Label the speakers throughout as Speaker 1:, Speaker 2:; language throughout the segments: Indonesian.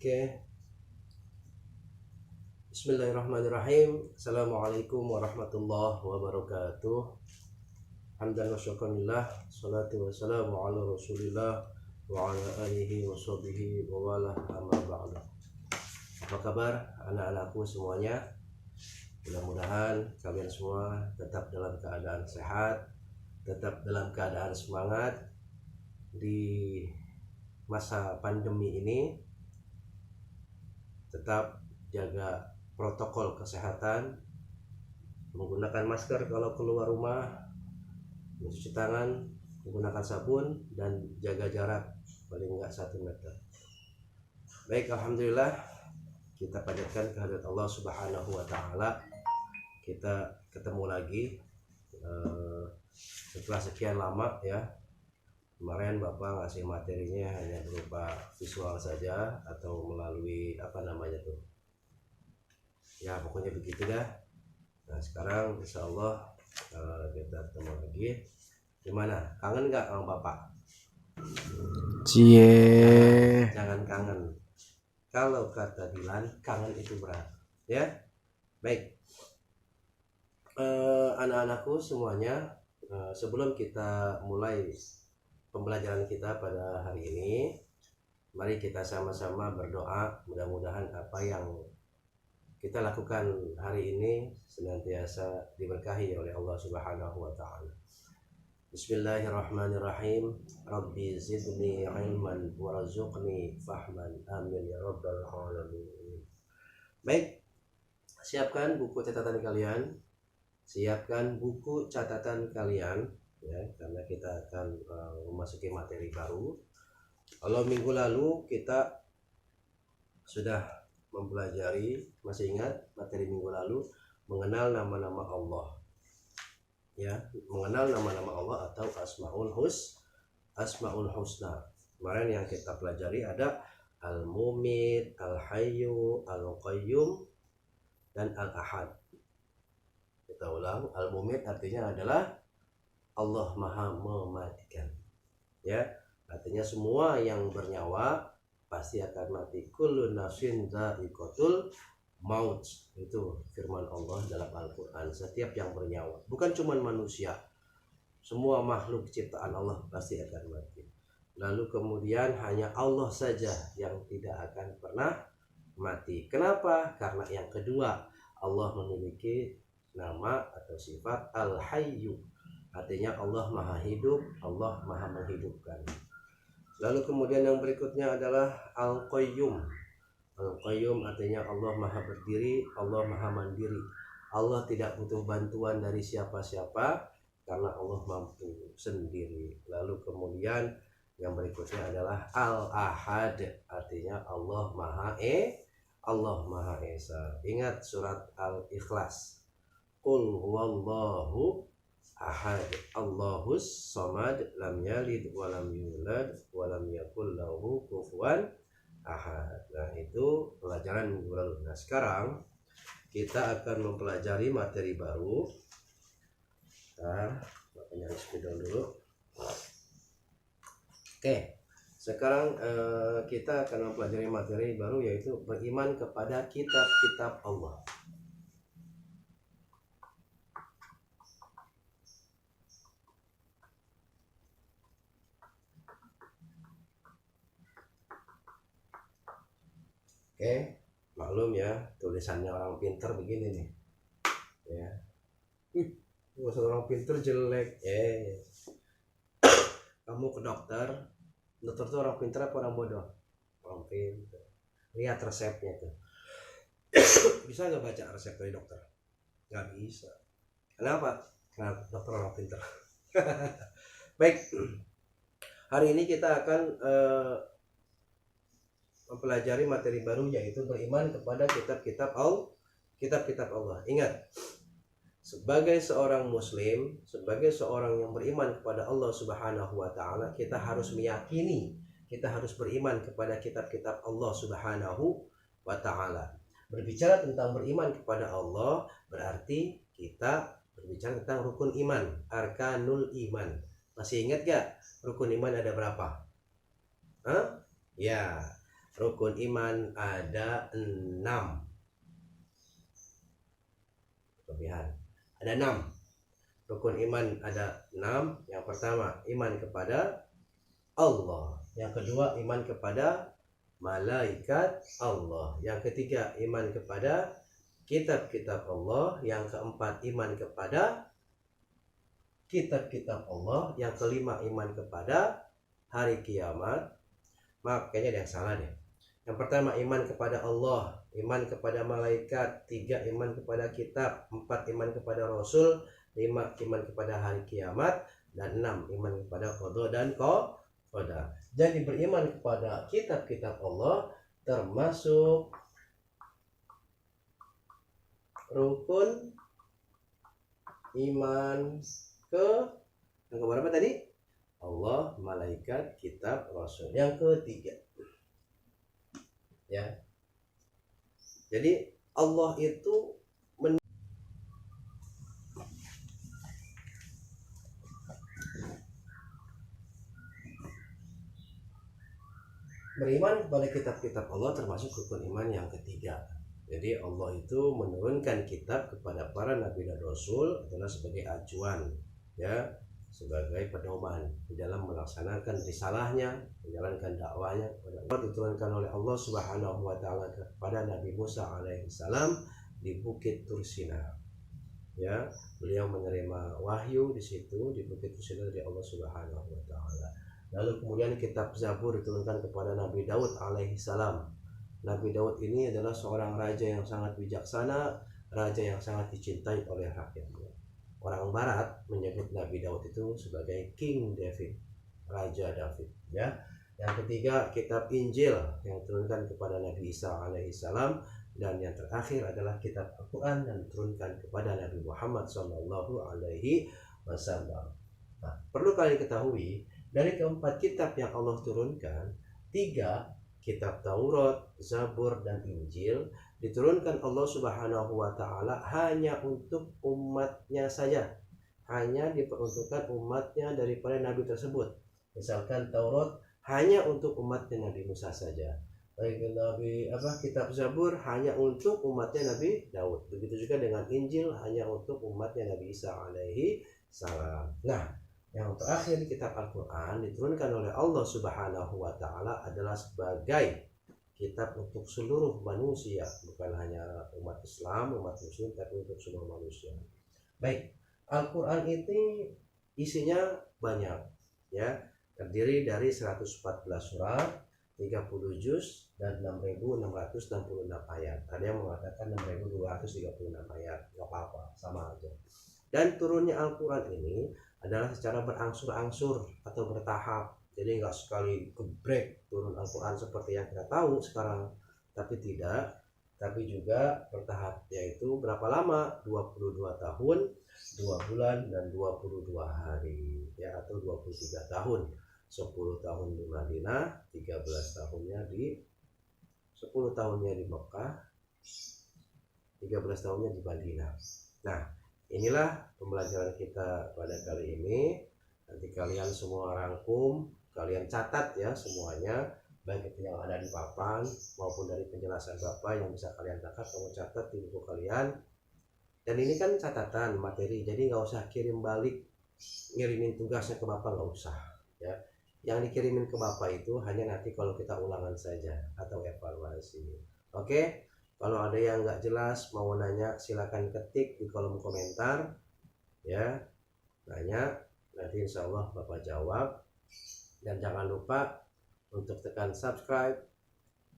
Speaker 1: Oke, Bismillahirrahmanirrahim. Assalamualaikum warahmatullahi wabarakatuh. Hamdan wa syukurillah, salatu wassalamu ala rasulillah wa ala alihi wa sahbihi wa wala amma ba'du. Apa kabar anak-anakku semuanya? Mudah-mudahan kalian semua tetap dalam keadaan sehat, tetap dalam keadaan semangat di masa pandemi ini. Tetap jaga protokol kesehatan, menggunakan masker kalau keluar rumah, mencuci tangan, menggunakan sabun, dan jaga jarak paling enggak 1 meter. Baik, alhamdulillah kita panjatkan kehadirat Allah Subhanahu wa Ta'ala. Kita ketemu lagi setelah sekian lama ya. Kemarin Bapak ngasih materinya hanya berupa visual saja atau melalui ya pokoknya begitu dah. Nah sekarang insya Allah kita ketemu lagi. Gimana, kangen nggak sama Bapak? Jangan kangen. Kalau kata Dilan, kangen itu berat ya. Baik, anak-anakku semuanya, sebelum kita mulai pembelajaran kita pada hari ini, mari kita sama-sama berdoa. Mudah-mudahan apa yang kita lakukan hari ini senantiasa diberkahi oleh Allah Subhanahu wa Ta'ala. Bismillahirrahmanirrahim. Rabbi zidni ilman warzuqni fahman. Amin ya rabbal alamin. Baik, siapkan buku catatan kalian. Siapkan buku catatan kalian ya, karena kita akan memasuki materi baru. Kalau minggu lalu kita sudah mempelajari, masih ingat materi minggu lalu, mengenal nama-nama Allah ya, mengenal nama-nama Allah atau Asmaul Husna. Kemarin yang kita pelajari ada Al-Mumit, Al-Hayyu, Al-Qayyum, dan Al-Ahad. Kita ulang, Al-Mumit artinya adalah Allah Maha mematikan ya, artinya semua yang bernyawa pasti akan mati. Kullu nafsin dha'iqatul maut, itu firman Allah dalam Al-Quran. Setiap yang bernyawa, bukan cuma manusia, semua makhluk ciptaan Allah pasti akan mati. Lalu kemudian hanya Allah saja yang tidak akan pernah mati. Kenapa? Karena yang kedua, Allah memiliki nama atau sifat Al-Hayyu, artinya Allah Maha Hidup, Allah Maha menghidupkan. Lalu kemudian yang berikutnya adalah Al-Qayyum. Al-Qayyum artinya Allah Maha berdiri, Allah Maha mandiri. Allah tidak butuh bantuan dari siapa-siapa karena Allah mampu sendiri. Lalu kemudian yang berikutnya adalah Al-Ahad, artinya Allah Maha Esa. Ingat surat Al-Ikhlas. Qul huwallahu ahad, Allahus somad, lam yalid walam yulad walam yakul lahu kufuwan ahad. Nah itu pelajaran minggu lalu. Nah sekarang kita akan mempelajari materi baru. Nah makanya spidol dulu. Oke, sekarang kita akan mempelajari materi baru, yaitu beriman kepada kitab-kitab Allah. Oke, maklum ya, tulisannya orang pinter begini nih ya. Tulisan orang pinter jelek. Kamu ke dokter tuh orang pinter apa orang bodoh? Orang pinter. Lihat resepnya tuh. Bisa nggak baca resep dari dokter? Nggak bisa. Kenapa? Karena dokter orang pinter. Baik, hari ini kita akan mempelajari materi baru, yaitu beriman kepada kitab-kitab Allah. Ingat, sebagai seorang muslim, sebagai seorang yang beriman kepada Allah Subhanahu wa Ta'ala, kita harus meyakini, kita harus beriman kepada kitab-kitab Allah Subhanahu wa Ta'ala. Berbicara tentang beriman kepada Allah berarti kita berbicara tentang rukun iman, arkanul iman. Masih ingat gak rukun iman ada berapa? Ya, Rukun iman ada 6. Kelebihan. Ada 6. Rukun iman ada 6. Yang pertama, iman kepada Allah. Yang kedua, iman kepada malaikat Allah. Yang ketiga, iman kepada kitab-kitab Allah. Yang keempat, iman kepada kitab-kitab Allah. Yang kelima, iman kepada hari kiamat. Makanya ada yang salah deh. Yang pertama, iman kepada Allah, iman kepada malaikat, 3 iman kepada kitab, 4 iman kepada rasul, 5 iman kepada hari kiamat, dan 6 iman kepada qada dan qadar. Jadi beriman kepada kitab-kitab Allah termasuk rukun iman ke yang keberapa tadi? Allah, malaikat, kitab, rasul. Yang ketiga. Ya. Jadi Allah itu beriman kepada kitab-kitab Allah termasuk rukun iman yang ketiga. Jadi Allah itu menurunkan kitab kepada para nabi dan rasul adalah sebagai acuan, ya, sebagai pedoman di dalam melaksanakan risalahnya, menjalankan dakwahnya. Diturunkan oleh Allah Subhanahu wa taala kepada Nabi Musa alaihi salam di Bukit Tursina. Ya, beliau menerima wahyu di situ di Bukit Tursina dari Allah Subhanahu wa taala. Lalu kemudian kitab Zabur diturunkan kepada Nabi Daud alaihi salam. Nabi Daud ini adalah seorang raja yang sangat bijaksana, raja yang sangat dicintai oleh rakyatnya. Orang barat menyebut Nabi Daud itu sebagai King David, Raja David, ya. Yang ketiga, kitab Injil yang diturunkan kepada Nabi Isa alaihi salam, dan yang terakhir adalah kitab Al-Quran yang diturunkan kepada Nabi Muhammad sallallahu alaihi wasallam. Nah, perlu kalian ketahui, dari keempat kitab yang Allah turunkan, 3 kitab Taurat, Zabur, dan Injil diturunkan Allah Subhanahu wa taala hanya untuk umatnya saja, hanya diperuntukkan umatnya daripada nabi tersebut. Misalkan Taurat hanya untuk umatnya Nabi Musa saja, kitab Zabur hanya untuk umatnya Nabi Daud, begitu juga dengan Injil hanya untuk umatnya Nabi Isa alaihi salam. Nah, yang terakhir kitab Al-Quran diturunkan oleh Allah Subhanahu wa taala adalah sebagai kitab untuk seluruh manusia, bukan hanya umat Islam, umat Muslim, tapi untuk seluruh manusia. Baik, Al-Quran ini isinya banyak, ya, terdiri dari 114 surat, 30 juz, dan 6.666 ayat. Ada yang mengatakan 6.236 ayat, nggak apa-apa, sama aja. Dan turunnya Al-Quran ini adalah secara berangsur-angsur atau bertahap. Jadi nggak sekali gebrek turun Al-Quran seperti yang kita tahu sekarang, tapi tidak, tapi juga bertahap, yaitu berapa lama? 22 tahun, 2 bulan, dan 22 hari, ya, atau 23 tahun. 10 tahun di Madinah, 13 tahunnya di 10 tahunnya di Mekah, 13 tahunnya di Madinah. Nah, inilah pembelajaran kita pada kali ini. Nanti kalian semua rangkum, kalian catat ya semuanya, baik itu yang ada di papan maupun dari penjelasan Bapak yang bisa kalian tangkap, kamu catat di buku kalian. Dan ini kan catatan materi, jadi nggak usah kirim balik, ngirimin tugasnya ke Bapak, nggak usah, ya. Yang dikirimin ke Bapak itu hanya nanti kalau kita ulangan saja atau evaluasi. Oke, kalau ada yang nggak jelas mau nanya, silakan ketik di kolom komentar, ya, nanya, nanti insya Allah Bapak jawab. Dan jangan lupa untuk tekan subscribe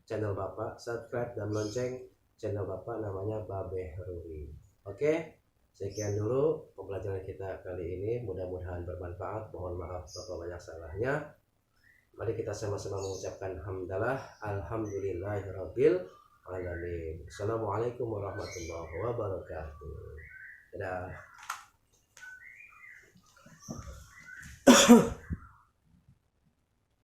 Speaker 1: channel Bapak, subscribe dan lonceng channel Bapak, namanya Babe Ruri. Oke, sekian dulu pembelajaran kita kali ini, mudah-mudahan bermanfaat. Mohon maaf Bapak banyak salahnya. Mari kita sama-sama mengucapkan hamdalah, alhamdulillahirabbil alamin. Assalamualaikum warahmatullahi wabarakatuh. Dadah.